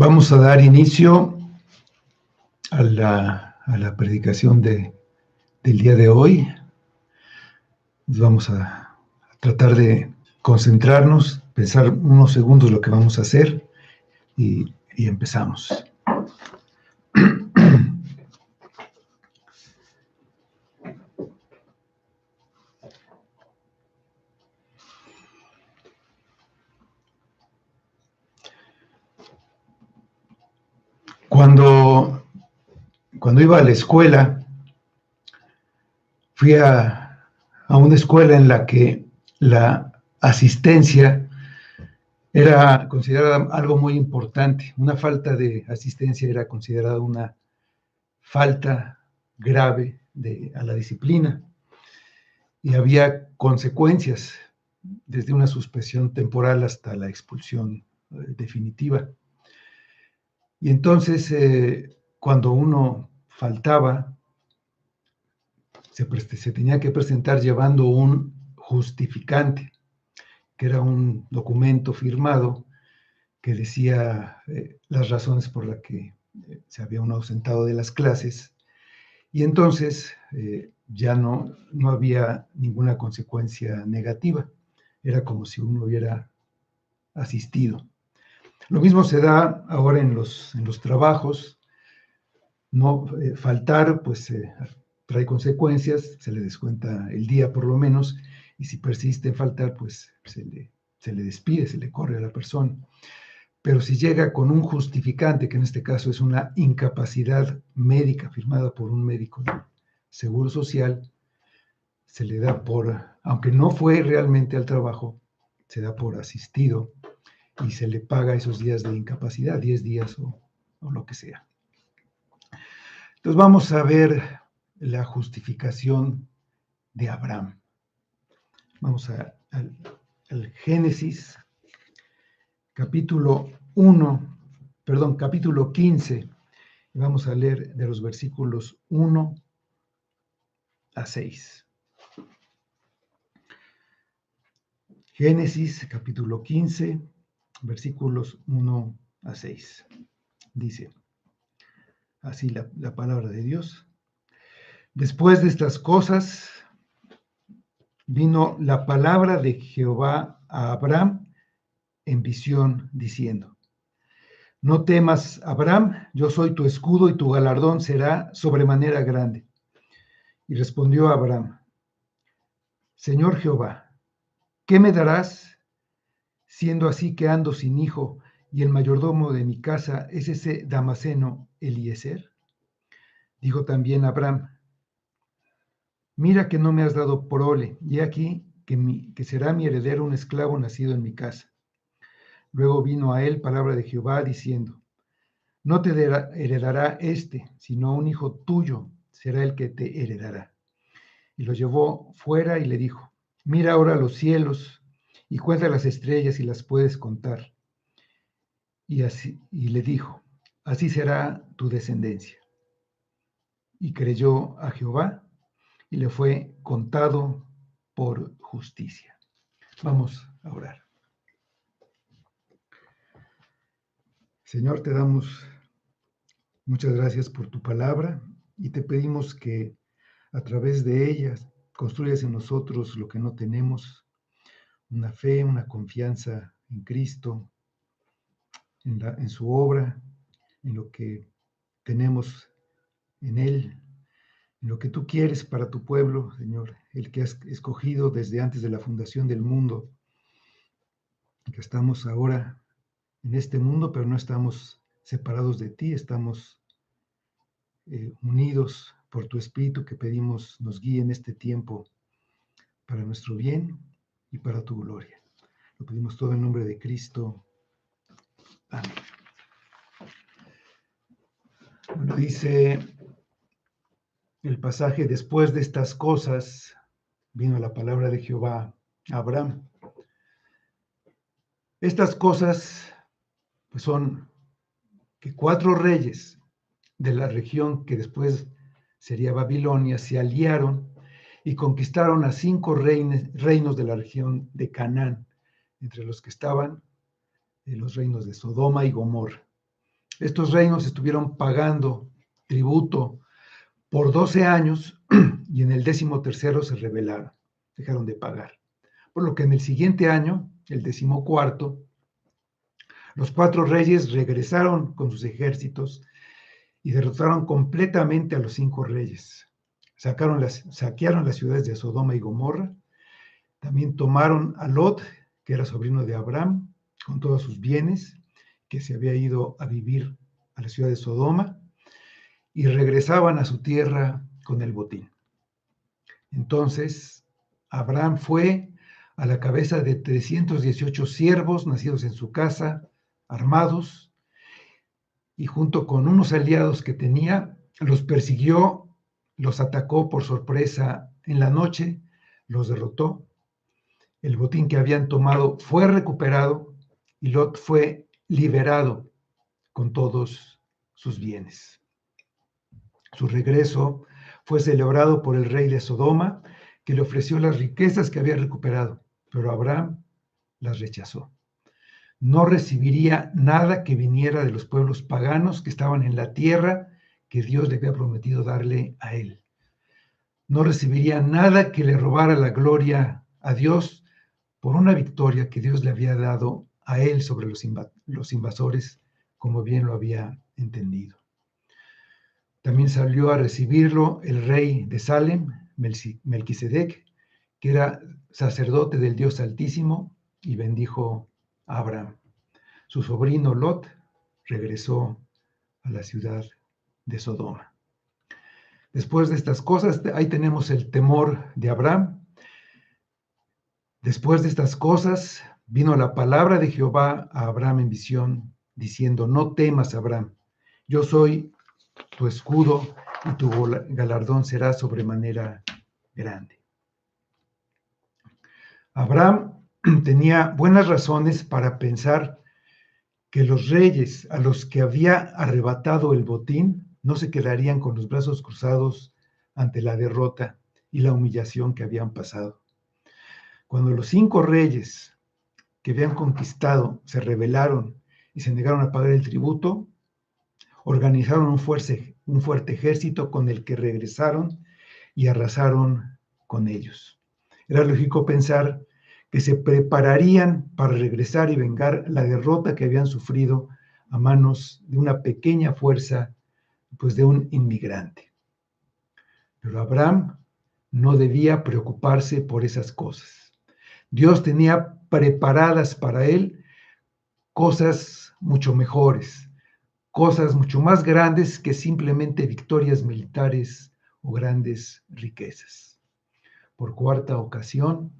Vamos a dar inicio a la predicación del día de hoy. Vamos a tratar de concentrarnos, pensar unos segundos lo que vamos a hacer y empezamos. Cuando iba a la escuela, fui a una escuela en la que la asistencia era considerada algo muy importante. Una falta de asistencia era considerada una falta grave a la disciplina y había consecuencias, desde una suspensión temporal hasta la expulsión definitiva. Y entonces, cuando uno faltaba, se tenía que presentar llevando un justificante, que era un documento firmado que decía las razones por las que se había uno ausentado de las clases, y entonces ya no había ninguna consecuencia negativa. Era como si uno hubiera asistido. Lo mismo se da ahora en los trabajos. No faltar, pues trae consecuencias, se le descuenta el día por lo menos, y si persiste en faltar, pues se le despide, se le corre a la persona. Pero si llega con un justificante, que en este caso es una incapacidad médica firmada por un médico de Seguro Social, se le da aunque no fue realmente al trabajo, se da por asistido y se le paga esos días de incapacidad, 10 días o lo que sea. Entonces vamos a ver la justificación de Abraham. Vamos al Génesis, capítulo 15, y vamos a leer de los versículos 1 a 6. Génesis, capítulo 15, versículos 1 a 6. Dice así la palabra de Dios. Después de estas cosas, vino la palabra de Jehová a Abraham en visión, diciendo: No temas, Abraham, yo soy tu escudo y tu galardón será sobremanera grande. Y respondió Abraham: Señor Jehová, ¿qué me darás, siendo así que ando sin hijo, y el mayordomo de mi casa es ese Damaseno Eliezer? Dijo también Abraham: Mira que no me has dado prole, y aquí que será mi heredero un esclavo nacido en mi casa. Luego vino a él palabra de Jehová diciendo: No te heredará sino un hijo tuyo será el que te heredará. Y lo llevó fuera y le dijo: Mira ahora los cielos y cuenta las estrellas si las puedes contar. Y le dijo: Así será tu descendencia. Y creyó a Jehová y le fue contado por justicia. Vamos a orar. Señor, te damos muchas gracias por tu palabra y te pedimos que a través de ellas construyas en nosotros lo que no tenemos, una fe, una confianza en Cristo, en su obra, en lo que tenemos en Él, en lo que tú quieres para tu pueblo, Señor, el que has escogido desde antes de la fundación del mundo, que estamos ahora en este mundo, pero no estamos separados de ti, estamos unidos por tu Espíritu, que pedimos nos guíe en este tiempo para nuestro bien y para tu gloria. Lo pedimos todo en nombre de Cristo. Amén. Bueno, dice el pasaje: después de estas cosas vino la palabra de Jehová a Abraham. Estas cosas pues son que 4 reyes de la región que después sería Babilonia se aliaron y conquistaron a 5 reinos de la región de Canaán, entre los que estaban los reinos de Sodoma y Gomorra. Estos reinos estuvieron pagando tributo por 12 años y en el 13º se rebelaron, dejaron de pagar. Por lo que en el siguiente año, el 14º, los 4 reyes regresaron con sus ejércitos y derrotaron completamente a los 5 reyes. Saquearon las ciudades de Sodoma y Gomorra. También tomaron a Lot, que era sobrino de Abraham, con todos sus bienes, que se había ido a vivir a la ciudad de Sodoma, y regresaban a su tierra con el botín. Entonces, Abraham fue a la cabeza de 318 siervos nacidos en su casa, armados, y junto con unos aliados que tenía, los persiguió, los atacó por sorpresa en la noche, los derrotó. El botín que habían tomado fue recuperado y Lot fue liberado con todos sus bienes. Su regreso fue celebrado por el rey de Sodoma, que le ofreció las riquezas que había recuperado, pero Abraham las rechazó. No recibiría nada que viniera de los pueblos paganos que estaban en la tierra que Dios le había prometido darle a él. No recibiría nada que le robara la gloria a Dios por una victoria que Dios le había dado a él sobre los invasores, como bien lo había entendido. También salió a recibirlo el rey de Salem, Melquisedec, que era sacerdote del Dios Altísimo, y bendijo a Abraham. Su sobrino Lot regresó a la ciudad de Sodoma. Después de estas cosas, ahí tenemos el temor de Abraham. Después de estas cosas, vino la palabra de Jehová a Abraham en visión, diciendo: no temas, Abraham, yo soy tu escudo y tu galardón será sobremanera grande. Abraham tenía buenas razones para pensar que los reyes a los que había arrebatado el botín no se quedarían con los brazos cruzados ante la derrota y la humillación que habían pasado. Cuando los 5 reyes que habían conquistado se rebelaron y se negaron a pagar el tributo, organizaron un fuerte ejército con el que regresaron y arrasaron con ellos. Era lógico pensar que se prepararían para regresar y vengar la derrota que habían sufrido a manos de una pequeña fuerza, pues de un inmigrante. Pero Abraham no debía preocuparse por esas cosas. Dios tenía preparadas para él cosas mucho mejores, cosas mucho más grandes que simplemente victorias militares o grandes riquezas. Por 4ª ocasión,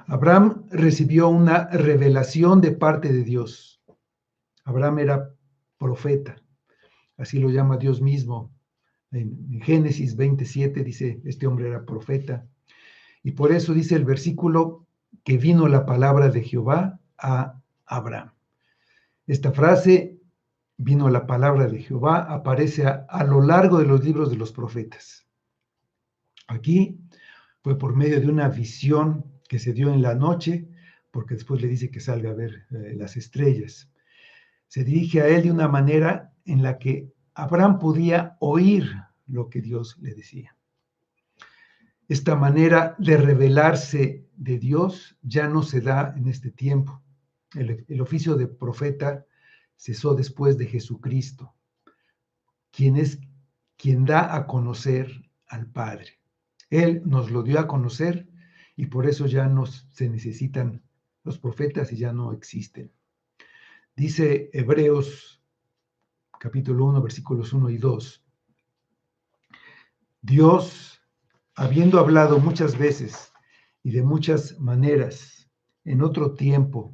Abraham recibió una revelación de parte de Dios. Abraham era profeta, así lo llama Dios mismo. En Génesis 27 dice, este hombre era profeta. Y por eso dice el versículo que vino la palabra de Jehová a Abraham. Esta frase, vino la palabra de Jehová, aparece a lo largo de los libros de los profetas. Aquí fue por medio de una visión que se dio en la noche, porque después le dice que salga a ver las estrellas. Se dirige a él de una manera en la que Abraham podía oír lo que Dios le decía. Esta manera de revelarse de Dios ya no se da en este tiempo. El oficio de profeta cesó después de Jesucristo, quien da a conocer al Padre. Él nos lo dio a conocer y por eso ya no se necesitan los profetas y ya no existen. Dice Hebreos capítulo 1, versículos 1 y 2. Dios, habiendo hablado muchas veces y de muchas maneras en otro tiempo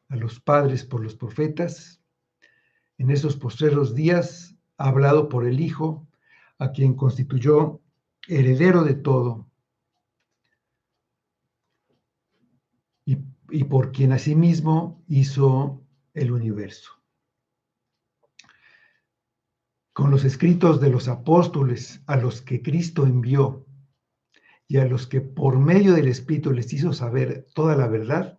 a los padres por los profetas, en esos postreros días ha hablado por el Hijo, a quien constituyó heredero de todo, y por quien asimismo hizo el universo. Con los escritos de los apóstoles a los que Cristo envió y a los que por medio del Espíritu les hizo saber toda la verdad,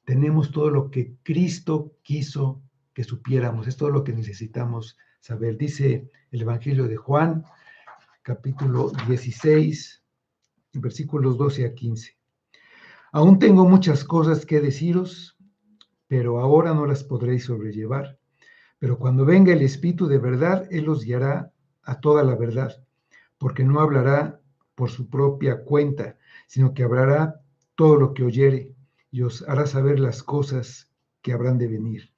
tenemos todo lo que Cristo quiso que supiéramos, es todo lo que necesitamos saber. Dice el Evangelio de Juan, capítulo 16, versículos 12 a 15. Aún tengo muchas cosas que deciros, pero ahora no las podréis sobrellevar. Pero cuando venga el Espíritu de verdad, Él os guiará a toda la verdad, porque no hablará por su propia cuenta, sino que hablará todo lo que oyere y os hará saber las cosas que habrán de venir.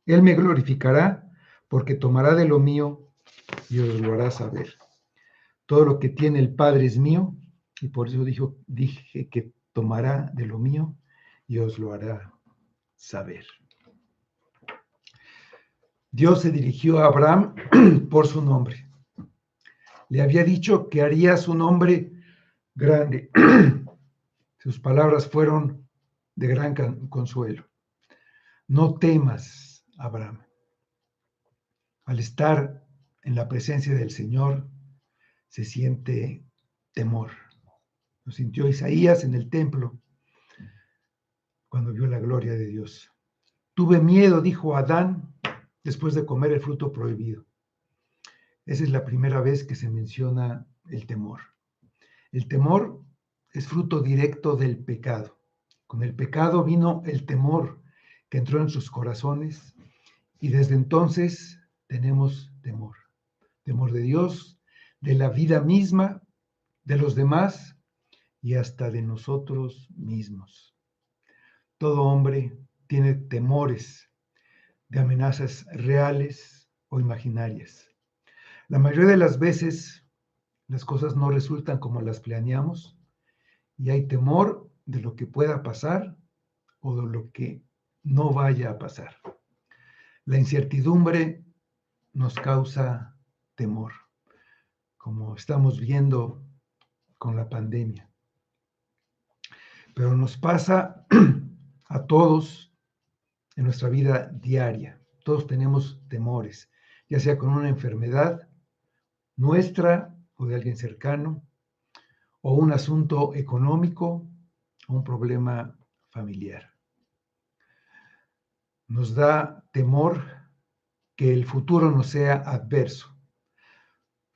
Él me glorificará, porque tomará de lo mío y os lo hará saber. Todo lo que tiene el Padre es mío, y por eso dije que tomará de lo mío y os lo hará saber. Dios se dirigió a Abraham por su nombre. Le había dicho que haría su nombre grande. Sus palabras fueron de gran consuelo. No temas, Abraham. Al estar en la presencia del Señor, se siente temor. Lo sintió Isaías en el templo cuando vio la gloria de Dios. Tuve miedo, dijo Adán, después de comer el fruto prohibido. Esa es la primera vez que se menciona el temor. El temor es fruto directo del pecado. Con el pecado vino el temor que entró en sus corazones y desde entonces tenemos temor. Temor de Dios, de la vida misma, de los demás y hasta de nosotros mismos. Todo hombre tiene temores de amenazas reales o imaginarias. La mayoría de las veces las cosas no resultan como las planeamos y hay temor de lo que pueda pasar o de lo que no vaya a pasar. La incertidumbre nos causa temor, como estamos viendo con la pandemia. Pero nos pasa a todos en nuestra vida diaria. Todos tenemos temores, ya sea con una enfermedad nuestra o de alguien cercano, o un asunto económico, o un problema familiar. Nos da temor que el futuro nos sea adverso.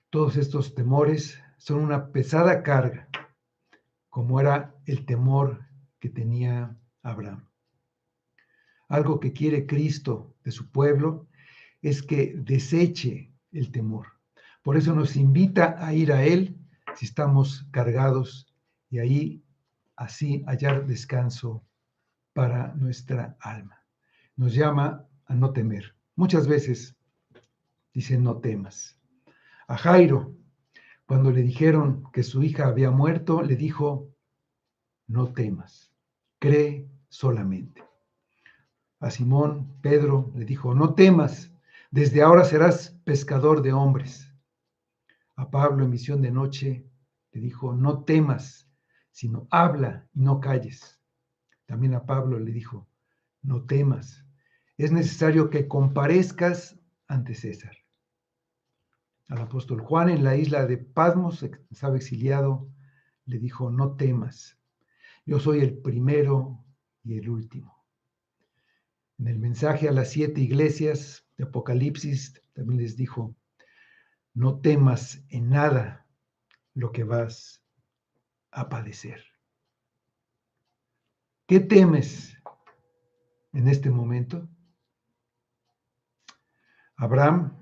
Todos estos temores son una pesada carga, como era el temor que tenía Abraham. Algo que quiere Cristo de su pueblo es que deseche el temor. Por eso nos invita a ir a Él si estamos cargados y ahí así hallar descanso para nuestra alma. Nos llama a no temer. Muchas veces dice no temas. A Jairo, cuando le dijeron que su hija había muerto, le dijo, no temas, cree solamente. A Simón, Pedro, le dijo, no temas, desde ahora serás pescador de hombres. A Pablo, en visión de noche, le dijo, no temas, sino habla y no calles. También a Pablo le dijo, no temas, es necesario que comparezcas ante César. Al apóstol Juan en la isla de Patmos, estaba exiliado, le dijo, no temas, yo soy el primero y el último. En el mensaje a las 7 iglesias de Apocalipsis también les dijo, no temas en nada lo que vas a padecer. ¿Qué temes en este momento? Abraham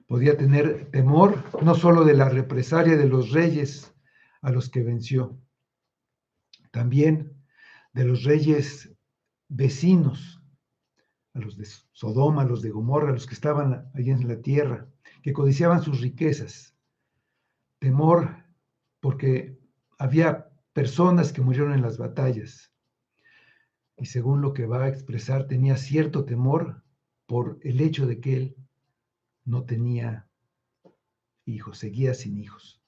podía tener temor no solo de la represalia de los reyes a los que venció, también de los reyes vecinos, a los de Sodoma, a los de Gomorra, a los que estaban allí en la tierra, que codiciaban sus riquezas. Temor porque había personas que murieron en las batallas. Y según lo que va a expresar, tenía cierto temor por el hecho de que él no tenía hijos, seguía sin hijos.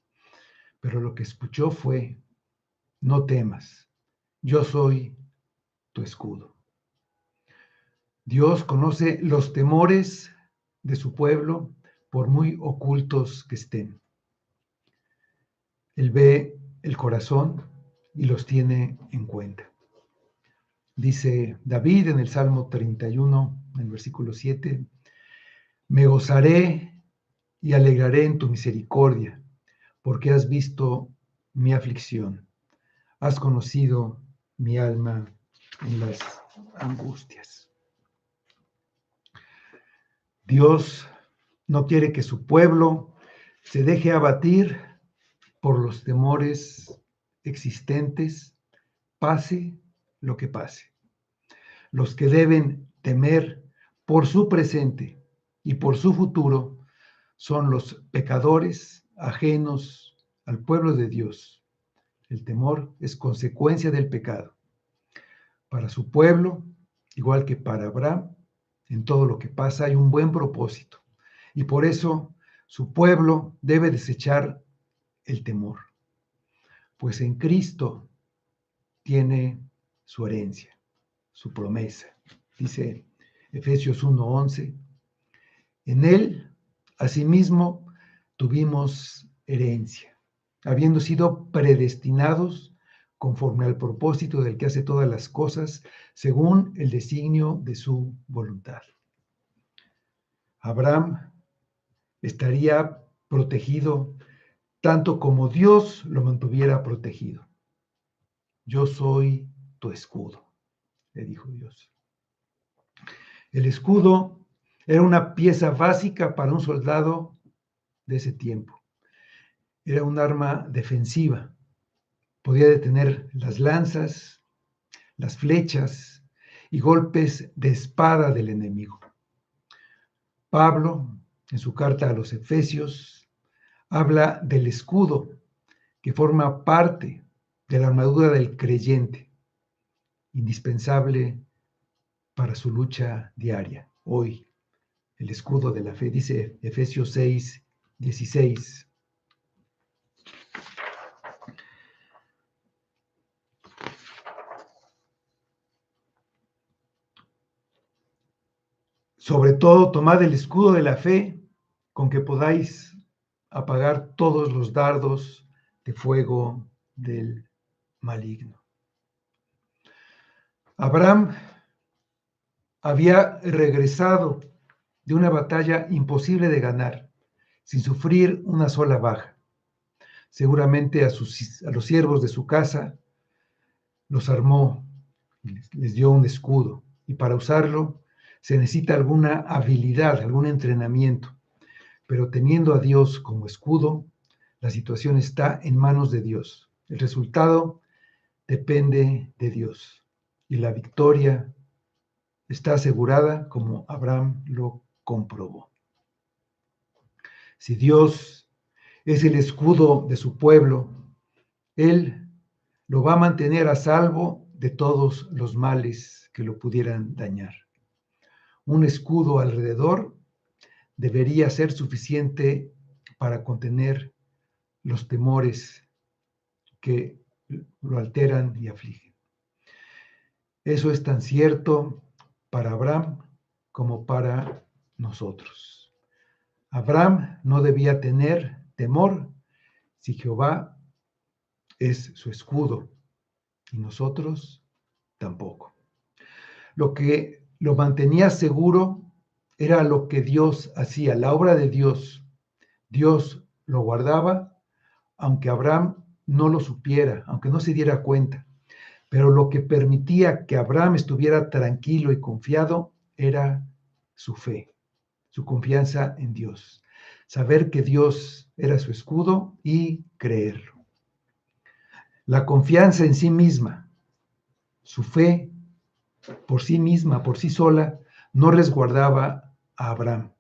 Pero lo que escuchó fue, no temas, yo soy tu escudo. Dios conoce los temores de su pueblo por muy ocultos que estén. Él ve el corazón y los tiene en cuenta. Dice David en el Salmo 31, en el versículo 7, me gozaré y alegraré en tu misericordia, porque has visto mi aflicción, has conocido mi alma en las angustias. Dios no quiere que su pueblo se deje abatir por los temores existentes, pase lo que pase. Los que deben temer por su presente y por su futuro son los pecadores ajenos al pueblo de Dios. El temor es consecuencia del pecado. Para su pueblo, igual que para Abraham, en todo lo que pasa hay un buen propósito. Y por eso su pueblo debe desechar el temor, pues en Cristo tiene su herencia, su promesa. Dice Efesios 1:11, en él, asimismo, tuvimos herencia, habiendo sido predestinados conforme al propósito del que hace todas las cosas, según el designio de su voluntad. Abraham estaría protegido tanto como Dios lo mantuviera protegido. Yo soy tu escudo, le dijo Dios. El escudo era una pieza básica para un soldado de ese tiempo. Era un arma defensiva. Podía detener las lanzas, las flechas y golpes de espada del enemigo. Pablo, en su carta a los Efesios, habla del escudo que forma parte de la armadura del creyente, indispensable para su lucha diaria. Hoy, el escudo de la fe, dice Efesios 6:16. Sobre todo, tomad el escudo de la fe con que podáis apagar todos los dardos de fuego del maligno. Abraham había regresado de una batalla imposible de ganar, sin sufrir una sola baja. Seguramente a los siervos de su casa los armó, les dio un escudo, y para usarlo se necesita alguna habilidad, algún entrenamiento. Pero teniendo a Dios como escudo, la situación está en manos de Dios. El resultado depende de Dios. Y la victoria está asegurada como Abraham lo comprobó. Si Dios es el escudo de su pueblo, Él lo va a mantener a salvo de todos los males que lo pudieran dañar. Un escudo alrededor debería ser suficiente para contener los temores que lo alteran y afligen. Eso es tan cierto para Abraham como para nosotros. Abraham no debía tener temor si Jehová es su escudo, y nosotros tampoco. Lo que lo mantenía seguro era lo que Dios hacía, la obra de Dios. Dios lo guardaba, aunque Abraham no lo supiera, aunque no se diera cuenta. Pero lo que permitía que Abraham estuviera tranquilo y confiado era su fe, su confianza en Dios. Saber que Dios era su escudo y creerlo. La confianza en sí misma, su fe por sí misma, por sí sola, no resguardaba a Abraham,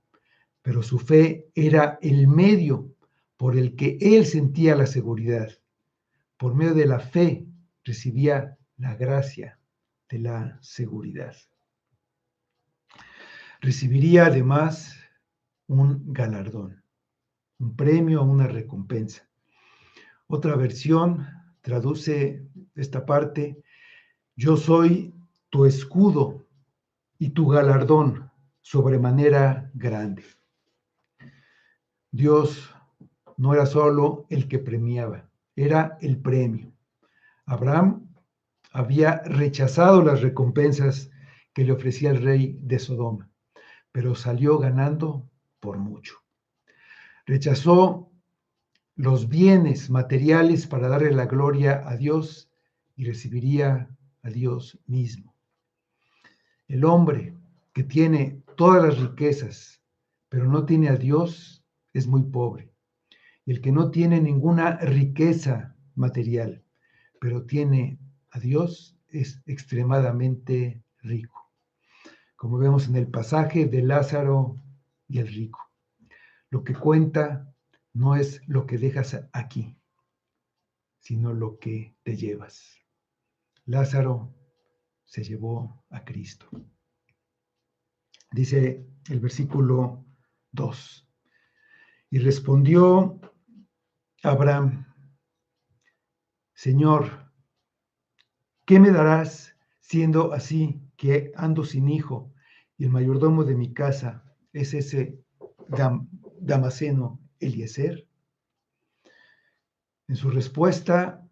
pero su fe era el medio por el que él sentía la seguridad. Por medio de la fe recibía la gracia de la seguridad. Recibiría además un galardón, un premio, una recompensa. Otra versión traduce esta parte: yo soy tu escudo y tu galardón sobremanera grande. Dios no era solo el que premiaba, era el premio. Abraham había rechazado las recompensas que le ofrecía el rey de Sodoma, pero salió ganando por mucho. Rechazó los bienes materiales para darle la gloria a Dios y recibiría a Dios mismo. El hombre que tiene todas las riquezas, pero no tiene a Dios, es muy pobre. Y el que no tiene ninguna riqueza material, pero tiene a Dios, es extremadamente rico. Como vemos en el pasaje de Lázaro y el rico. Lo que cuenta no es lo que dejas aquí, sino lo que te llevas. Lázaro se llevó a Cristo. Dice el versículo 2. Y respondió Abraham: Señor, ¿qué me darás siendo así que ando sin hijo y el mayordomo de mi casa es ese Damaseno Eliezer? En su respuesta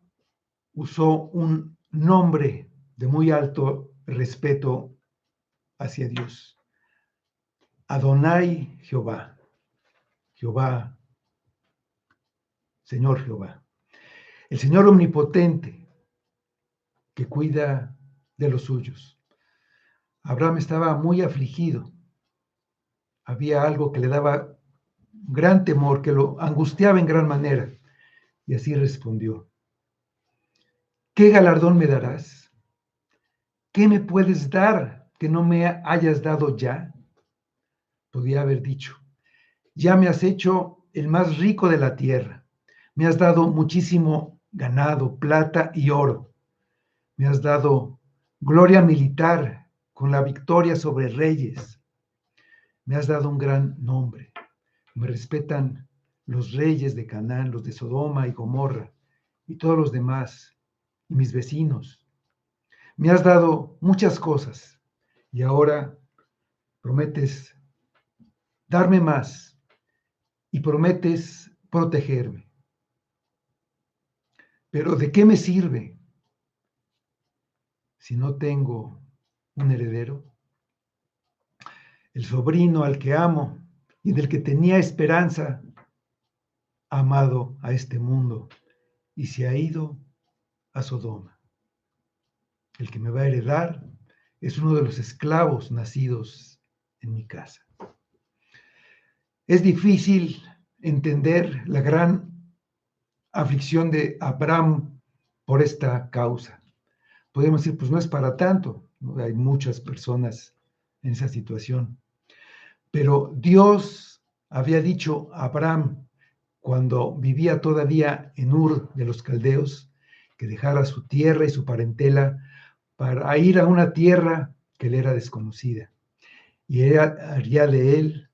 usó un nombre de muy alto respeto hacia Dios. Adonai Jehová. Jehová, Señor Jehová. El Señor omnipotente que cuida de los suyos. Abraham estaba muy afligido. Había algo que le daba gran temor, que lo angustiaba en gran manera. Y así respondió: ¿qué galardón me darás? ¿Qué me puedes dar que no me hayas dado ya? Podía haber dicho: ya me has hecho el más rico de la tierra. Me has dado muchísimo ganado, plata y oro. Me has dado gloria militar con la victoria sobre reyes. Me has dado un gran nombre. Me respetan los reyes de Canaán, los de Sodoma y Gomorra, y todos los demás, y mis vecinos. Me has dado muchas cosas, y ahora prometes darme más, y prometes protegerme. Pero ¿de qué me sirve si no tengo un heredero? El sobrino al que amo y del que tenía esperanza, ha amado a este mundo y se ha ido a Sodoma. El que me va a heredar es uno de los esclavos nacidos en mi casa. Es difícil entender la gran aflicción de Abraham por esta causa. Podemos decir, pues no es para tanto, ¿no? Hay muchas personas en esa situación. Pero Dios había dicho a Abraham, cuando vivía todavía en Ur de los Caldeos, que dejara su tierra y su parentela para ir a una tierra que le era desconocida. Y haría de él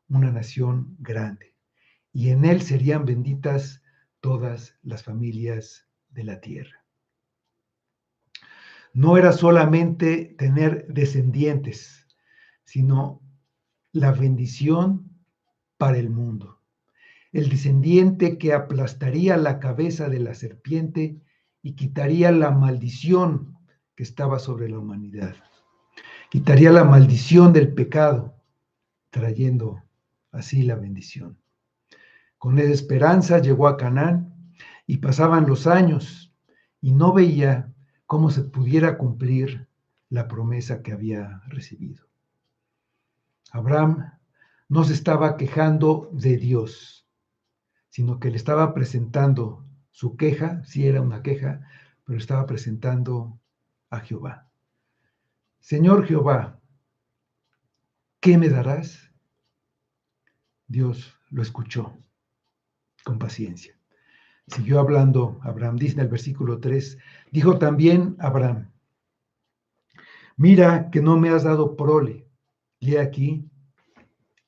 una nación grande. Y en él serían benditas todas las familias de la tierra. No era solamente tener descendientes, sino la bendición para el mundo. El descendiente que aplastaría la cabeza de la serpiente y quitaría la maldición que estaba sobre la humanidad. Quitaría la maldición del pecado, trayendo así la bendición. Con esa esperanza llegó a Canaán y pasaban los años y no veía cómo se pudiera cumplir la promesa que había recibido. Abraham no se estaba quejando de Dios, sino que le estaba presentando su queja, sí era una queja, pero estaba presentando a Jehová. Señor Jehová, ¿qué me darás? Dios lo escuchó con paciencia. Siguió hablando Abraham, dice en el versículo 3, dijo también Abraham: mira que no me has dado prole, y he aquí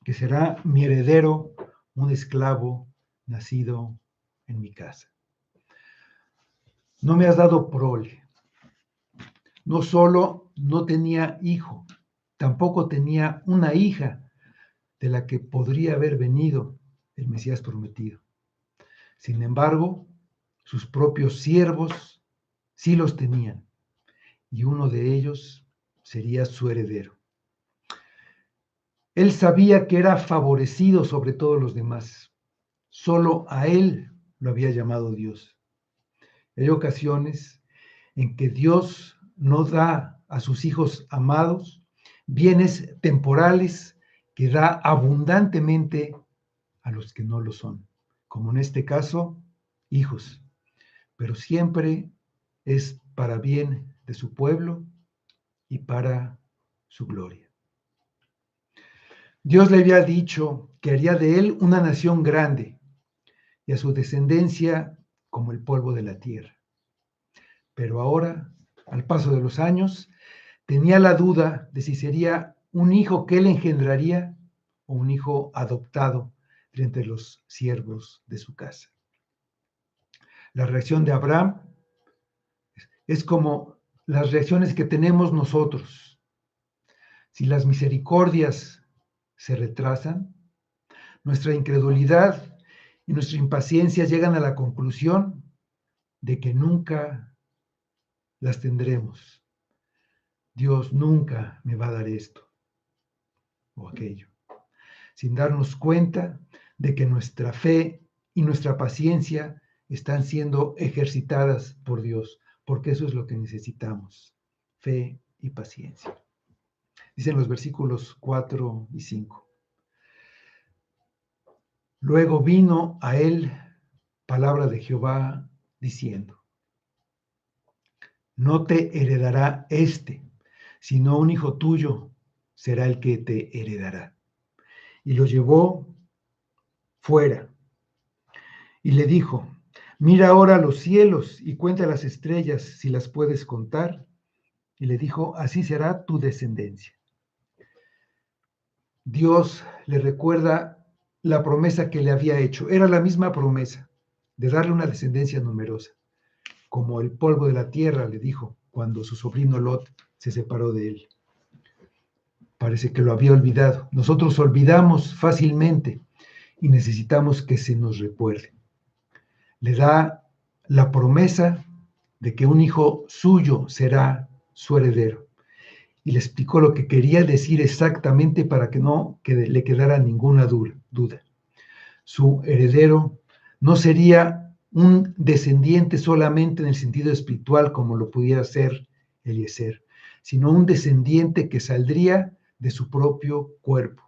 que será mi heredero un esclavo nacido en mi casa. No me has dado prole. No solo no tenía hijo, tampoco tenía una hija de la que podría haber venido el Mesías prometido. Sin embargo, sus propios siervos sí los tenían, y uno de ellos sería su heredero. Él sabía que era favorecido sobre todos los demás. Solo a él lo había llamado Dios. Hay ocasiones en que Dios no da a sus hijos amados bienes temporales que da abundantemente a los que no lo son, como en este caso, hijos, pero siempre es para bien de su pueblo y para su gloria. Dios le había dicho que haría de él una nación grande y a su descendencia como el polvo de la tierra. Pero ahora, al paso de los años, tenía la duda de si sería un hijo que él engendraría o un hijo adoptado de entre los siervos de su casa. La reacción de Abraham es como las reacciones que tenemos nosotros. Si las misericordias se retrasan, nuestra incredulidad y nuestra impaciencia llegan a la conclusión de que nunca las tendremos. Dios nunca me va a dar esto o aquello, sin darnos cuenta de que nuestra fe y nuestra paciencia están siendo ejercitadas por Dios, porque eso es lo que necesitamos, fe y paciencia. Dicen los versículos 4 y 5. Luego vino a él palabra de Jehová diciendo: no te heredará sino un hijo tuyo será el que te heredará. Y lo llevó fuera y le dijo: mira ahora los cielos y cuenta las estrellas si las puedes contar. Y le dijo: así será tu descendencia. Dios le recuerda la promesa que le había hecho. Era la misma promesa de darle una descendencia numerosa, como el polvo de la tierra, le dijo cuando su sobrino Lot se separó de él. Parece que lo había olvidado. Nosotros olvidamos fácilmente y necesitamos que se nos recuerde. Le da la promesa de que un hijo suyo será su heredero. Y le explicó lo que quería decir exactamente para que no le quedara ninguna duda. Su heredero no sería un descendiente solamente en el sentido espiritual como lo pudiera ser Eliezer, sino un descendiente que saldría de su propio cuerpo,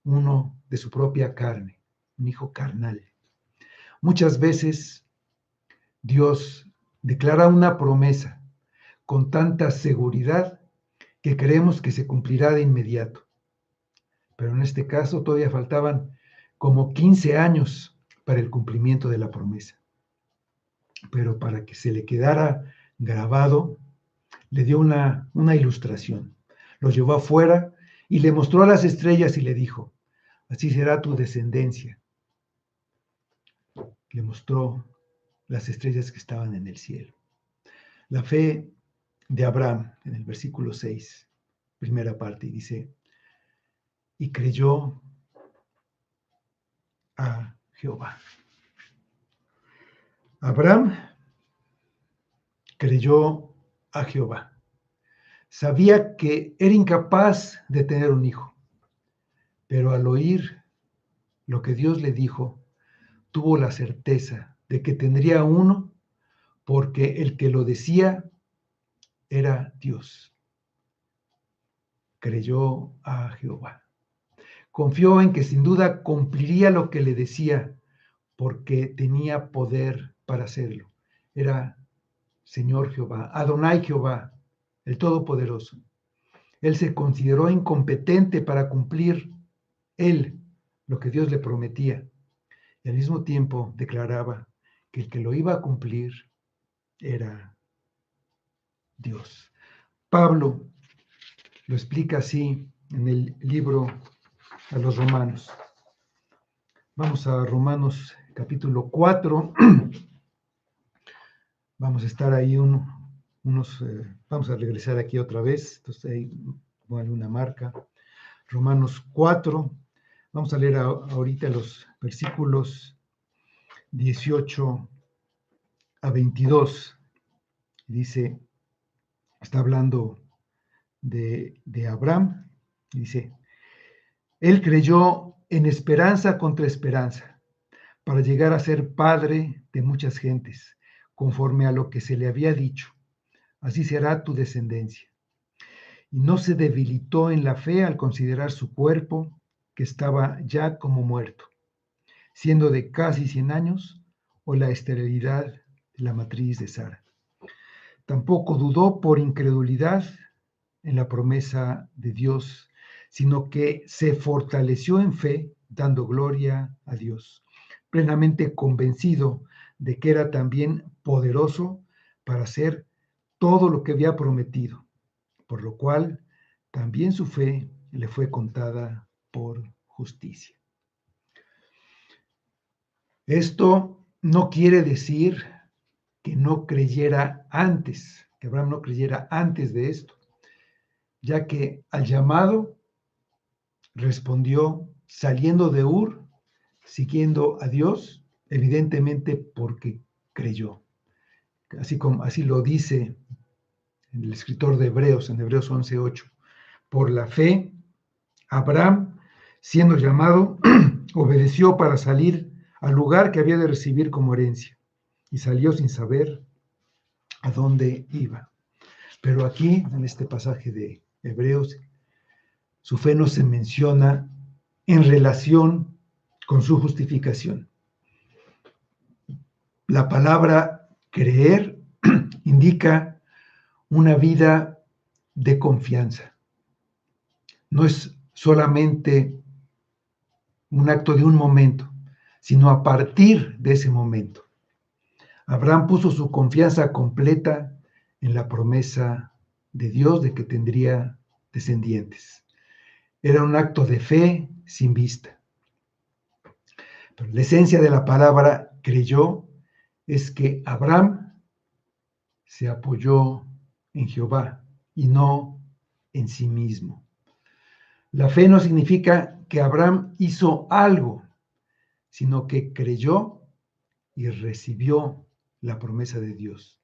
uno de su propia carne, un hijo carnal. Muchas veces Dios declara una promesa con tanta seguridad que creemos que se cumplirá de inmediato. Pero en este caso todavía faltaban como 15 años para el cumplimiento de la promesa. Pero para que se le quedara grabado, le dio una ilustración. Lo llevó afuera y le mostró las estrellas y le dijo: así será tu descendencia. Le mostró las estrellas que estaban en el cielo. La fe de Abraham, en el versículo 6, primera parte, y dice: y creyó a Jehová. Abraham creyó a Jehová. Sabía que era incapaz de tener un hijo, pero al oír lo que Dios le dijo, tuvo la certeza de que tendría uno, porque el que lo decía era Dios. Creyó a Jehová. Confió en que sin duda cumpliría lo que le decía, porque tenía poder para hacerlo. Era Señor Jehová, Adonai Jehová, el Todopoderoso. Él se consideró incompetente para cumplir lo que Dios le prometía. Y al mismo tiempo declaraba que el que lo iba a cumplir era Dios. Pablo lo explica así en el libro a los Romanos. Vamos a Romanos capítulo 4. Vamos a estar ahí vamos a regresar aquí otra vez. Entonces ahí ponle una marca. Romanos 4. Vamos a leer ahorita los versículos 18 a 22. Dice, está hablando de Abraham. Dice, él creyó en esperanza contra esperanza, para llegar a ser padre de muchas gentes, conforme a lo que se le había dicho. Así será tu descendencia. Y no se debilitó en la fe al considerar su cuerpo, que estaba ya como muerto, siendo de casi 100 años, o la esterilidad de la matriz de Sara. Tampoco dudó por incredulidad en la promesa de Dios, sino que se fortaleció en fe, dando gloria a Dios, plenamente convencido de que era también poderoso para hacer todo lo que había prometido, por lo cual también su fe le fue contada por justicia. Esto no quiere decir que no creyera antes, que Abraham no creyera antes de esto, ya que al llamado respondió saliendo de Ur, siguiendo a Dios, evidentemente porque creyó. Así lo dice el escritor de Hebreos, en Hebreos 11:8. Por la fe, Abraham, siendo llamado, obedeció para salir al lugar que había de recibir como herencia, y salió sin saber a dónde iba. Pero aquí, en este pasaje de Hebreos, su fe no se menciona en relación con su justificación. La palabra creer indica una vida de confianza. No es solamente un acto de un momento, sino a partir de ese momento. Abraham puso su confianza completa en la promesa de Dios de que tendría descendientes. Era un acto de fe sin vista. Pero la esencia de la palabra creyó es que Abraham se apoyó en Jehová y no en sí mismo. La fe no significa que Abraham hizo algo, sino que creyó y recibió la promesa de Dios.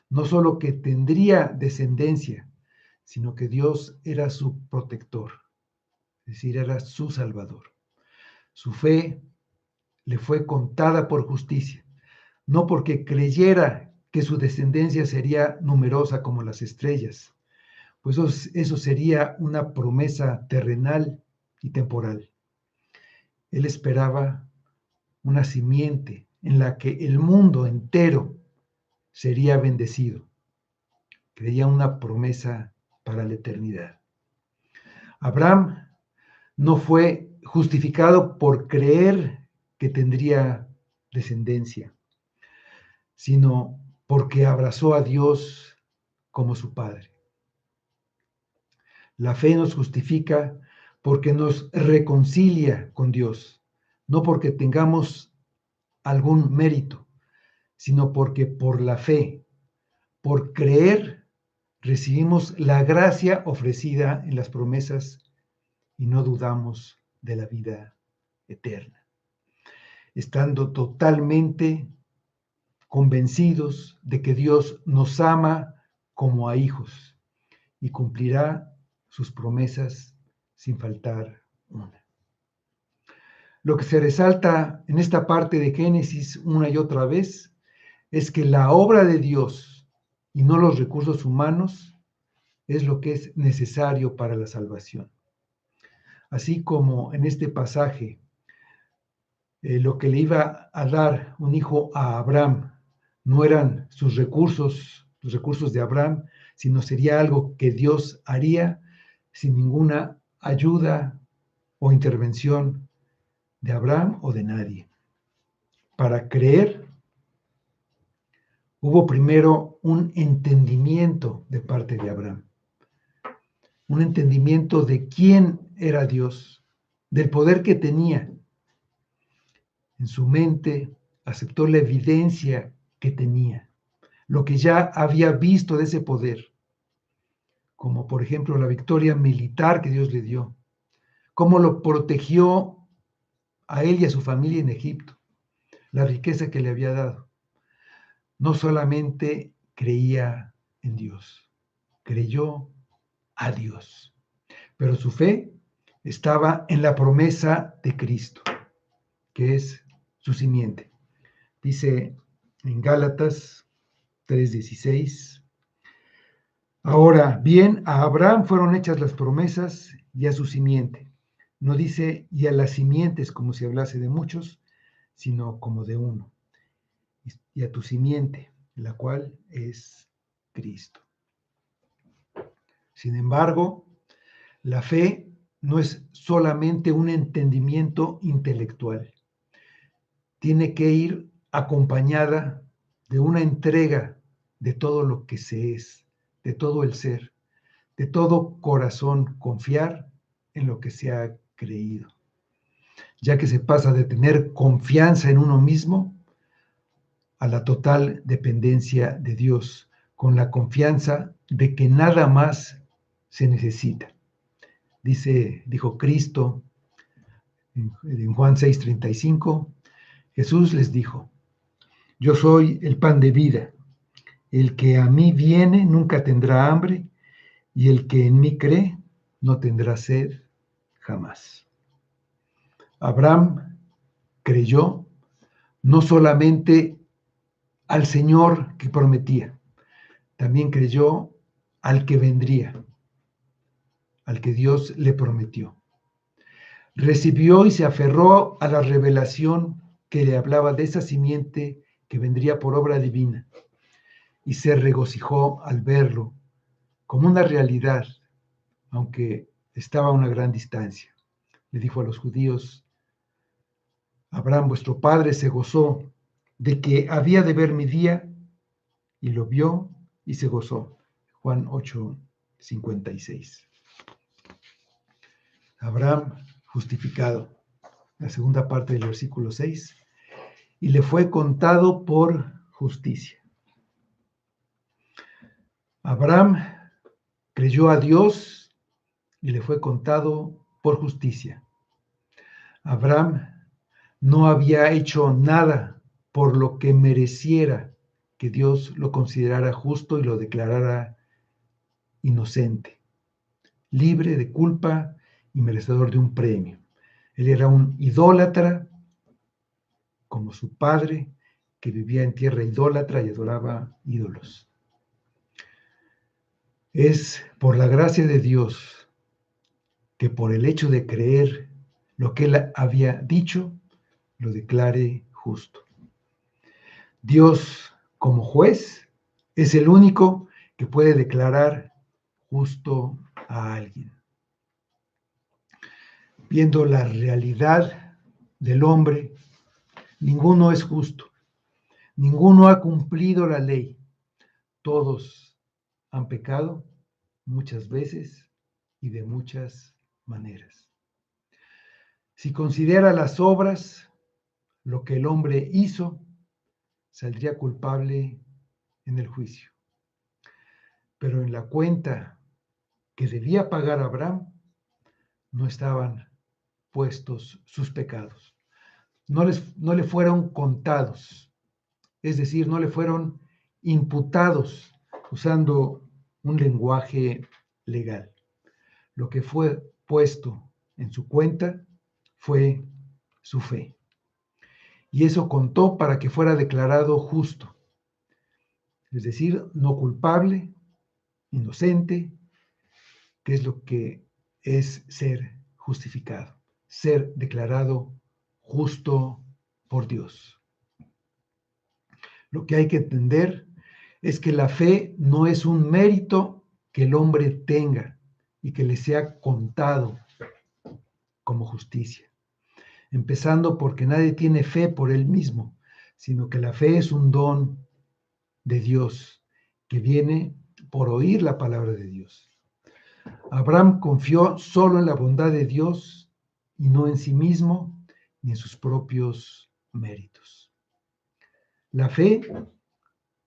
No solo que tendría descendencia, sino que Dios era su protector, es decir, era su salvador. Su fe le fue contada por justicia, no porque creyera que su descendencia sería numerosa como las estrellas, pues eso sería una promesa terrenal y temporal. Él esperaba una simiente en la que el mundo entero sería bendecido. Creía una promesa para la eternidad. Abraham no fue justificado por creer que tendría descendencia, sino porque abrazó a Dios como su Padre. La fe nos justifica porque nos reconcilia con Dios, no porque tengamos algún mérito, sino porque por la fe, por creer, recibimos la gracia ofrecida en las promesas y no dudamos de la vida eterna, estando totalmente convencidos de que Dios nos ama como a hijos y cumplirá sus promesas sin faltar una. Lo que se resalta en esta parte de Génesis una y otra vez es que la obra de Dios y no los recursos humanos es lo que es necesario para la salvación. Así como en este pasaje, lo que le iba a dar un hijo a Abraham no eran sus recursos, los recursos de Abraham, sino sería algo que Dios haría sin ninguna ayuda o intervención de Abraham o de nadie. Para creer, hubo primero un entendimiento de parte de Abraham, un entendimiento de quién era Dios, del poder que tenía. En su mente aceptó la evidencia que tenía, lo que ya había visto de ese poder, como por ejemplo la victoria militar que Dios le dio, cómo lo protegió a él y a su familia en Egipto, la riqueza que le había dado. No solamente creía en Dios, creyó a Dios. Pero su fe estaba en la promesa de Cristo, que es su simiente. Dice en Gálatas 3:16, ahora bien, a Abraham fueron hechas las promesas y a su simiente. No dice y a las simientes como si hablase de muchos, sino como de uno. Y a tu simiente, la cual es Cristo. Sin embargo, la fe no es solamente un entendimiento intelectual. Tiene que ir acompañada de una entrega de todo lo que se es, de todo el ser, de todo corazón, confiar en lo que se ha creído, ya que se pasa de tener confianza en uno mismo a la total dependencia de Dios, con la confianza de que nada más se necesita. Dijo Cristo en Juan 6:35, Jesús les dijo, yo soy el pan de vida, el que a mí viene nunca tendrá hambre, y el que en mí cree no tendrá sed jamás. Abraham creyó no solamente al Señor que prometía, también creyó al que vendría, al que Dios le prometió. Recibió y se aferró a la revelación que le hablaba de esa simiente que vendría por obra divina, y se regocijó al verlo como una realidad, aunque estaba a una gran distancia. Le dijo a los judíos, Abraham, vuestro padre, se gozó de que había de ver mi día, y lo vio y se gozó. Juan 8:56. Abraham justificado, la segunda parte del versículo 6, y le fue contado por justicia. Abraham creyó a Dios y le fue contado por justicia. Abraham no había hecho nada por lo que mereciera que Dios lo considerara justo y lo declarara inocente, libre de culpa y merecedor de un premio. Él era un idólatra, como su padre, que vivía en tierra idólatra y adoraba ídolos. Es por la gracia de Dios que por el hecho de creer lo que él había dicho, lo declare justo. Dios, como juez, es el único que puede declarar justo a alguien. Viendo la realidad del hombre, ninguno es justo, ninguno ha cumplido la ley, todos han pecado muchas veces y de muchas maneras. Si considera las obras, lo que el hombre hizo, saldría culpable en el juicio. Pero en la cuenta que debía pagar Abraham, no estaban puestos sus pecados. No le fueron contados, es decir, no le fueron imputados, usando un lenguaje legal. Lo que fue puesto en su cuenta fue su fe. Y eso contó para que fuera declarado justo, es decir, no culpable, inocente, que es lo que es ser justificado, ser declarado justo por Dios. Lo que hay que entender es que la fe no es un mérito que el hombre tenga y que le sea contado como justicia. Empezando porque nadie tiene fe por él mismo, sino que la fe es un don de Dios que viene por oír la palabra de Dios. Abraham confió solo en la bondad de Dios y no en sí mismo ni en sus propios méritos. La fe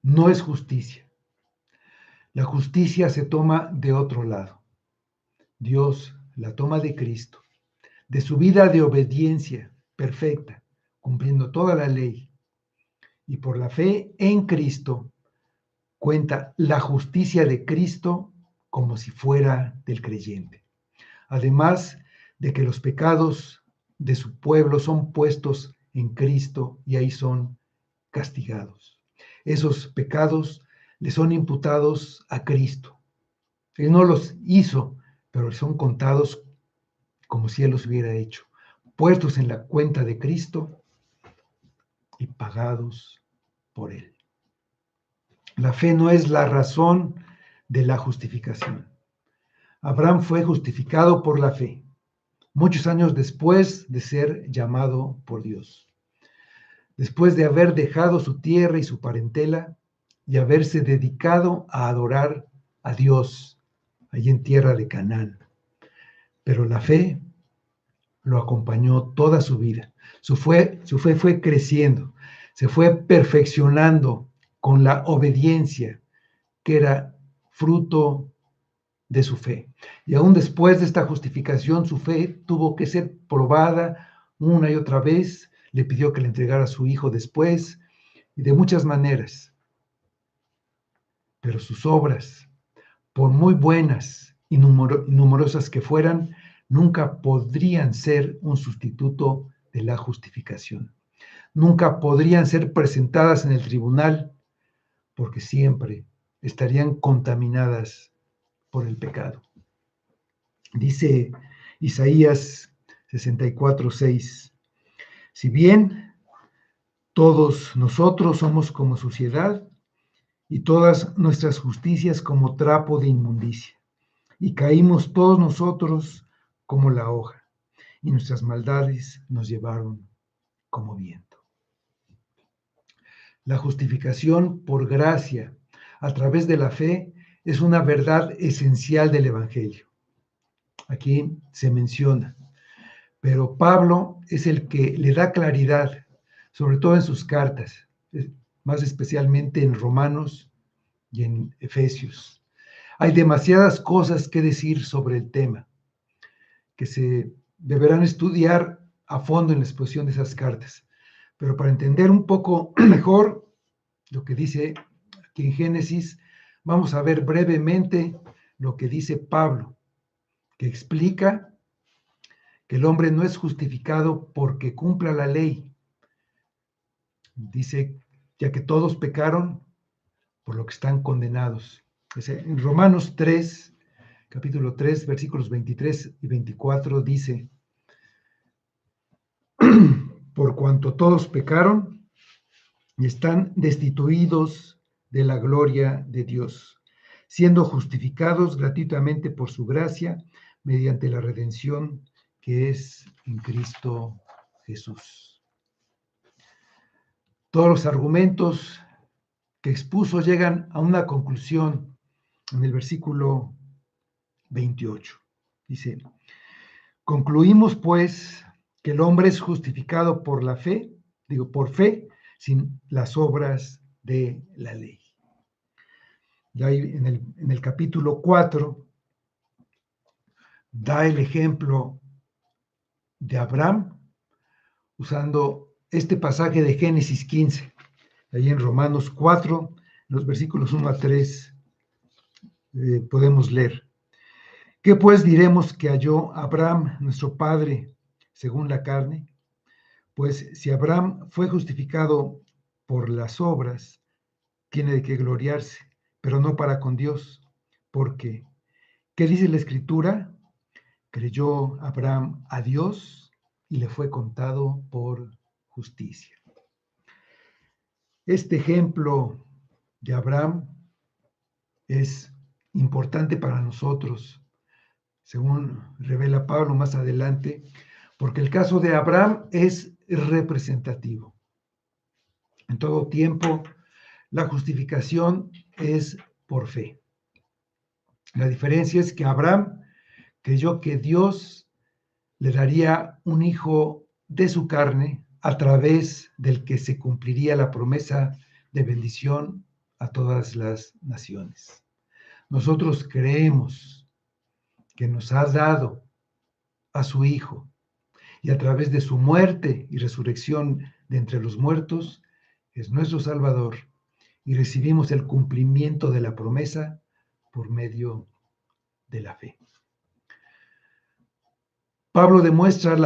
no es justicia. La justicia se toma de otro lado. Dios la toma de Cristo, de su vida de obediencia perfecta, cumpliendo toda la ley. Y por la fe en Cristo cuenta la justicia de Cristo como si fuera del creyente. Además de que los pecados de su pueblo son puestos en Cristo y ahí son castigados. Esos pecados le son imputados a Cristo. Él no los hizo, pero son contados como si Él los hubiera hecho, puestos en la cuenta de Cristo y pagados por Él. La fe no es la razón de la justificación. Abraham fue justificado por la fe, muchos años después de ser llamado por Dios. Después de haber dejado su tierra y su parentela y haberse dedicado a adorar a Dios allí en tierra de Canaán. Pero la fe lo acompañó toda su vida. Su fe fue creciendo, se fue perfeccionando con la obediencia que era fruto de su fe. Y aún después de esta justificación, su fe tuvo que ser probada una y otra vez. Le pidió que le entregara a su hijo después, y de muchas maneras. Pero sus obras, por muy buenas y numerosas que fueran, nunca podrían ser un sustituto de la justificación. Nunca podrían ser presentadas en el tribunal, porque siempre estarían contaminadas por el pecado. Dice Isaías 64:6, si bien todos nosotros somos como suciedad y todas nuestras justicias como trapo de inmundicia, y caímos todos nosotros como la hoja, y nuestras maldades nos llevaron como viento. La justificación por gracia a través de la fe es una verdad esencial del Evangelio. Aquí se menciona, pero Pablo es el que le da claridad, sobre todo en sus cartas, más especialmente en Romanos y en Efesios. Hay demasiadas cosas que decir sobre el tema, que se deberán estudiar a fondo en la exposición de esas cartas. Pero para entender un poco mejor lo que dice aquí en Génesis, vamos a ver brevemente lo que dice Pablo, que explica que el hombre no es justificado porque cumpla la ley. Dice, ya que todos pecaron, por lo que están condenados. En Romanos 3, capítulo 3, versículos 23 y 24 dice, por cuanto todos pecaron y están destituidos de la gloria de Dios, siendo justificados gratuitamente por su gracia mediante la redención que es en Cristo Jesús. Todos los argumentos que expuso llegan a una conclusión en el versículo 28. Dice, concluimos pues que el hombre es justificado por la fe, por fe, sin las obras de la ley. Y ahí en el capítulo 4 da el ejemplo de Abraham usando este pasaje de Génesis 15. Ahí en Romanos 4, los versículos 1 a 3, podemos leer. ¿Qué pues diremos que halló Abraham, nuestro padre, según la carne? Pues si Abraham fue justificado por las obras, tiene de qué gloriarse, pero no para con Dios. Porque, ¿qué dice la Escritura? Creyó Abraham a Dios y le fue contado por justicia. Este ejemplo de Abraham es importante para nosotros, según revela Pablo más adelante, porque el caso de Abraham es representativo. En todo tiempo, la justificación es por fe. La diferencia es que Abraham creyó que Dios le daría un hijo de su carne a través del que se cumpliría la promesa de bendición a todas las naciones. Nosotros creemos que nos ha dado a su Hijo y a través de su muerte y resurrección de entre los muertos es nuestro Salvador y recibimos el cumplimiento de la promesa por medio de la fe. Pablo demuestra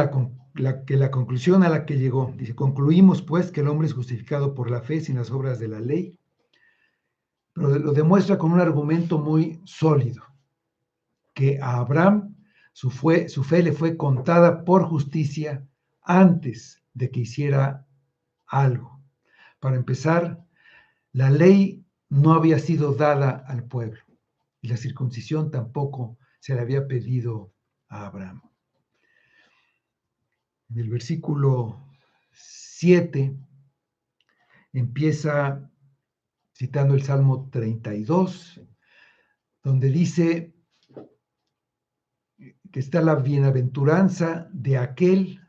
que la conclusión a la que llegó. Dice, concluimos pues que el hombre es justificado por la fe sin las obras de la ley, pero lo demuestra con un argumento muy sólido, que a Abraham su fe le fue contada por justicia antes de que hiciera algo. Para empezar, la ley no había sido dada al pueblo y la circuncisión tampoco se le había pedido a Abraham. En el versículo 7 empieza citando el Salmo 32, donde dice que está la bienaventuranza de aquel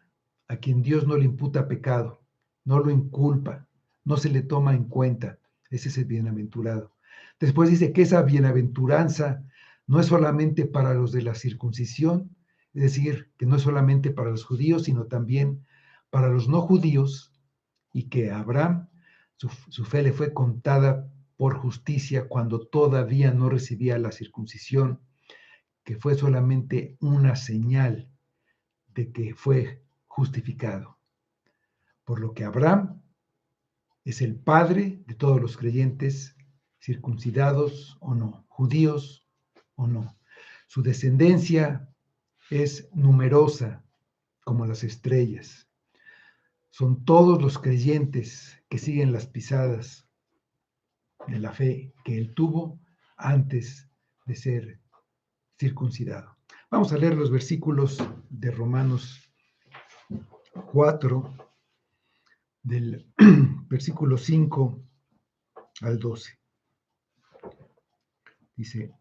a quien Dios no le imputa pecado, no lo inculpa, no se le toma en cuenta. Ese es el bienaventurado. Después dice que esa bienaventuranza no es solamente para los de la circuncisión, es decir, que no es solamente para los judíos, sino también para los no judíos, y que a Abraham su fe le fue contada por justicia cuando todavía no recibía la circuncisión, que fue solamente una señal de que fue justificado. Por lo que Abraham es el padre de todos los creyentes, circuncidados o no, judíos o no. Su descendencia es numerosa como las estrellas. Son todos los creyentes que siguen las pisadas de la fe que él tuvo antes de ser circuncidado. Vamos a leer los versículos de Romanos 4, del versículo 5 al 12. Dice,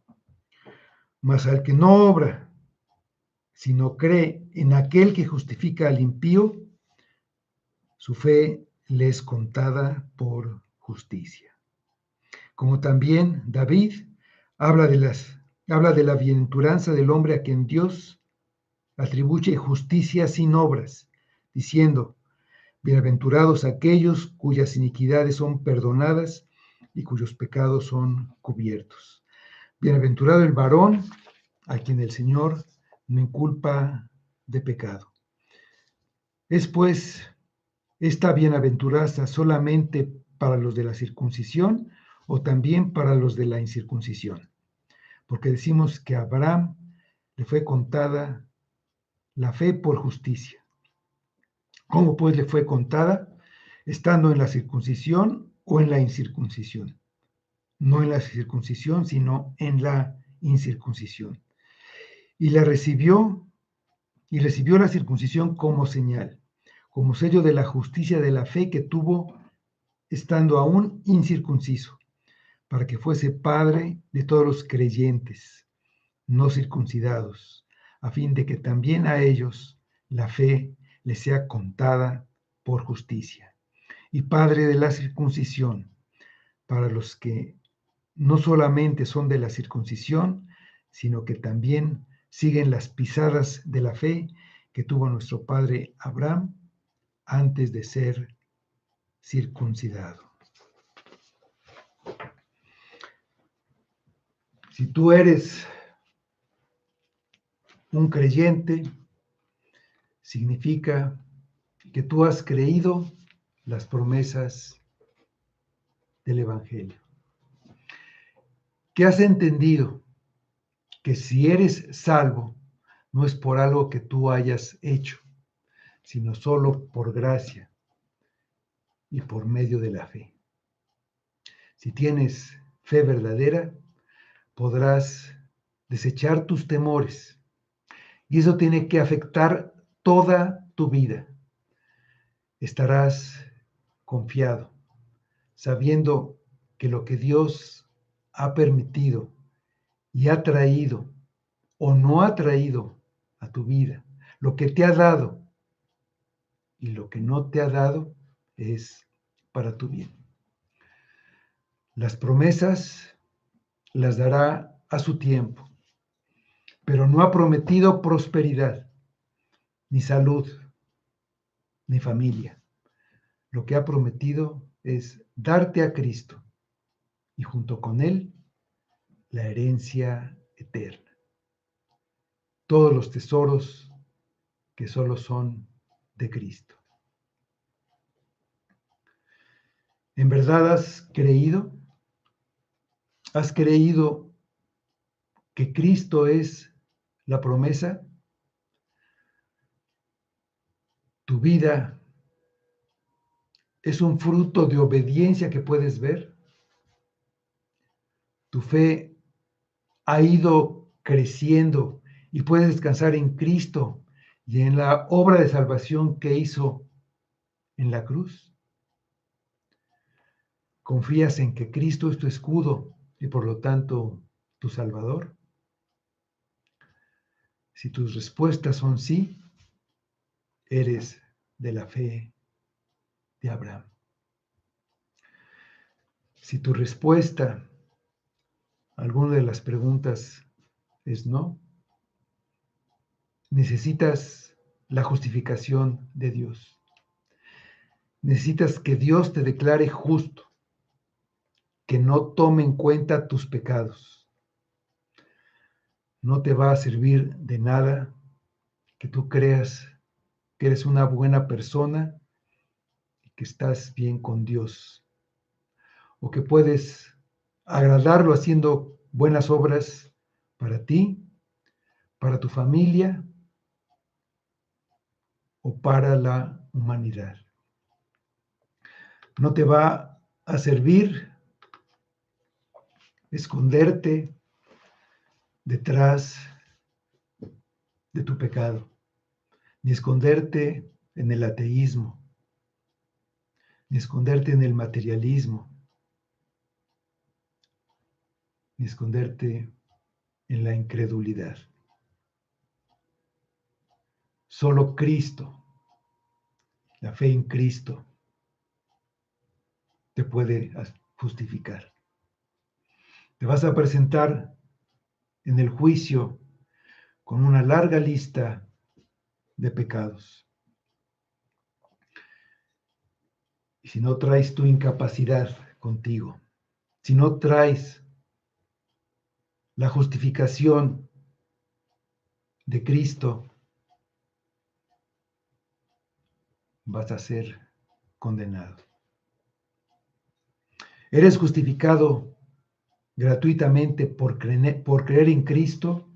mas al que no obra, sino cree en aquel que justifica al impío, su fe le es contada por justicia. Como también David habla de la bienaventuranza del hombre a quien Dios atribuye justicia sin obras, diciendo, bienaventurados aquellos cuyas iniquidades son perdonadas y cuyos pecados son cubiertos. Bienaventurado el varón a quien el Señor no inculpa de pecado. ¿Es pues esta bienaventuranza solamente para los de la circuncisión o también para los de la incircuncisión? Porque decimos que a Abraham le fue contada la fe por justicia. ¿Cómo pues le fue contada? Estando en la circuncisión o en la incircuncisión. No en la circuncisión, sino en la incircuncisión. Y recibió la circuncisión como señal, como sello de la justicia de la fe que tuvo estando aún incircunciso, para que fuese padre de todos los creyentes no circuncidados, a fin de que también a ellos la fe les sea contada por justicia, y padre de la circuncisión, para los que no solamente son de la circuncisión, sino que también siguen las pisadas de la fe que tuvo nuestro padre Abraham antes de ser circuncidado. Si tú eres un creyente, significa que tú has creído las promesas del Evangelio, que has entendido que si eres salvo, no es por algo que tú hayas hecho, sino solo por gracia y por medio de la fe. Si tienes fe verdadera, podrás desechar tus temores, y eso tiene que afectar toda tu vida. Estarás confiado, sabiendo que lo que Dios ha permitido y ha traído o no ha traído a tu vida, lo que te ha dado y lo que no te ha dado, es para tu bien. Las promesas las dará a su tiempo, pero no ha prometido prosperidad, ni salud, ni familia. Lo que ha prometido es darte a Cristo y junto con Él la herencia eterna. todos los tesoros que solo son de Cristo. ¿En verdad has creído? ¿Has creído que Cristo es la promesa? ¿Tu vida es un fruto de obediencia que puedes ver? ¿Tu fe ha ido creciendo y puedes descansar en Cristo y en la obra de salvación que hizo en la cruz? ¿Confías en que Cristo es tu escudo y por lo tanto tu Salvador? Si tus respuestas son sí, eres de la fe de Abraham. Si tu respuesta a alguna de las preguntas es no, necesitas la justificación de Dios. Necesitas que Dios te declare justo, que no tome en cuenta tus pecados. No te va a servir de nada que tú creas que eres una buena persona y que estás bien con Dios, o que puedes agradarlo haciendo buenas obras para ti, para tu familia o para la humanidad. No te va a servir esconderte detrás de tu pecado, ni esconderte en el ateísmo, ni esconderte en el materialismo, ni esconderte en la incredulidad. Solo Cristo, la fe en Cristo, te puede justificar. Te vas a presentar en el juicio con una larga lista de pecados. Y si no traes tu incapacidad contigo, si no traes la justificación de Cristo, vas a ser condenado. Eres justificado gratuitamente por creer en Cristo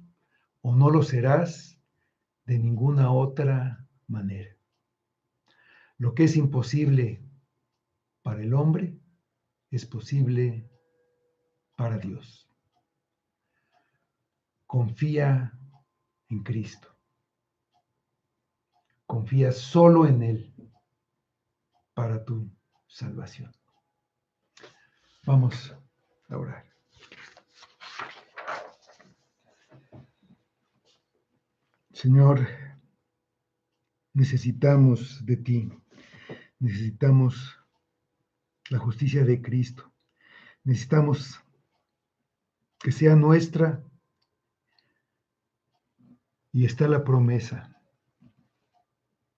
o no lo serás de ninguna otra manera. Lo que es imposible para el hombre es posible para Dios. Confía en Cristo. Confía solo en Él para tu salvación. Vamos a orar. Señor, necesitamos de ti. Necesitamos la justicia de Cristo. Necesitamos que sea nuestra y está la promesa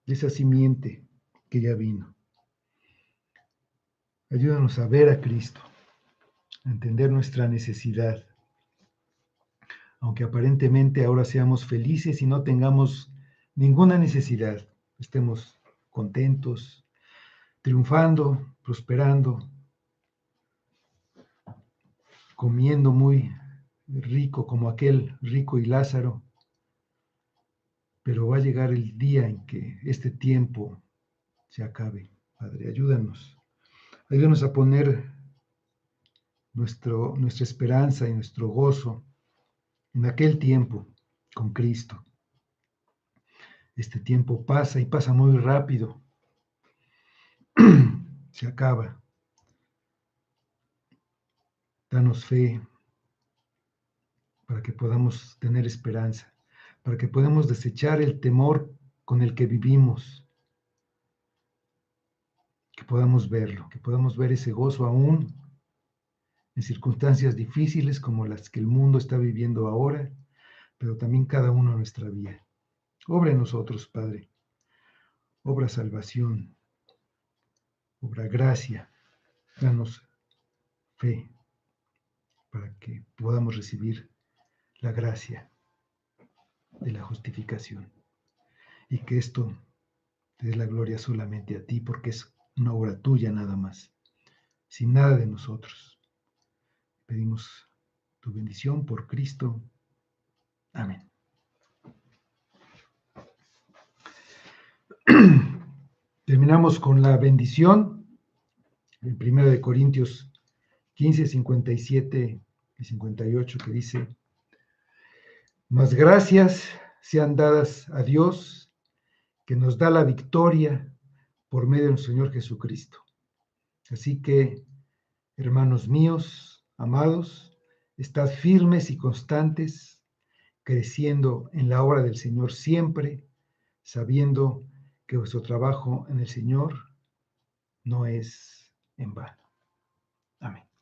de esa simiente que ya vino. Ayúdanos a ver a Cristo, a entender nuestra necesidad, aunque aparentemente ahora seamos felices y no tengamos ninguna necesidad, estemos contentos, triunfando, prosperando, comiendo muy rico como aquel rico y Lázaro, pero va a llegar el día en que este tiempo se acabe. Padre, ayúdanos. Ayúdanos a poner nuestra esperanza y nuestro gozo en aquel tiempo con Cristo. Este tiempo pasa y pasa muy rápido. Se acaba. Danos fe para que podamos tener esperanza, para que podamos desechar el temor con el que vivimos, que podamos verlo, que podamos ver ese gozo aún en circunstancias difíciles como las que el mundo está viviendo ahora, pero también cada uno en nuestra vida. Obra en nosotros, Padre. Obra salvación. Obra gracia. Danos fe para que podamos recibir la gracia de la justificación. Y que esto te dé la gloria solamente a ti, porque es una obra tuya nada más, sin nada de nosotros. Pedimos tu bendición por Cristo. Amén. Terminamos con la bendición en 1 Corintios 15, 57 y 58, que dice: mas gracias sean dadas a Dios, que nos da la victoria por medio de nuestro Señor Jesucristo. Así que, hermanos míos, amados, estad firmes y constantes, creciendo en la obra del Señor siempre, sabiendo que vuestro trabajo en el Señor no es en vano. Amén.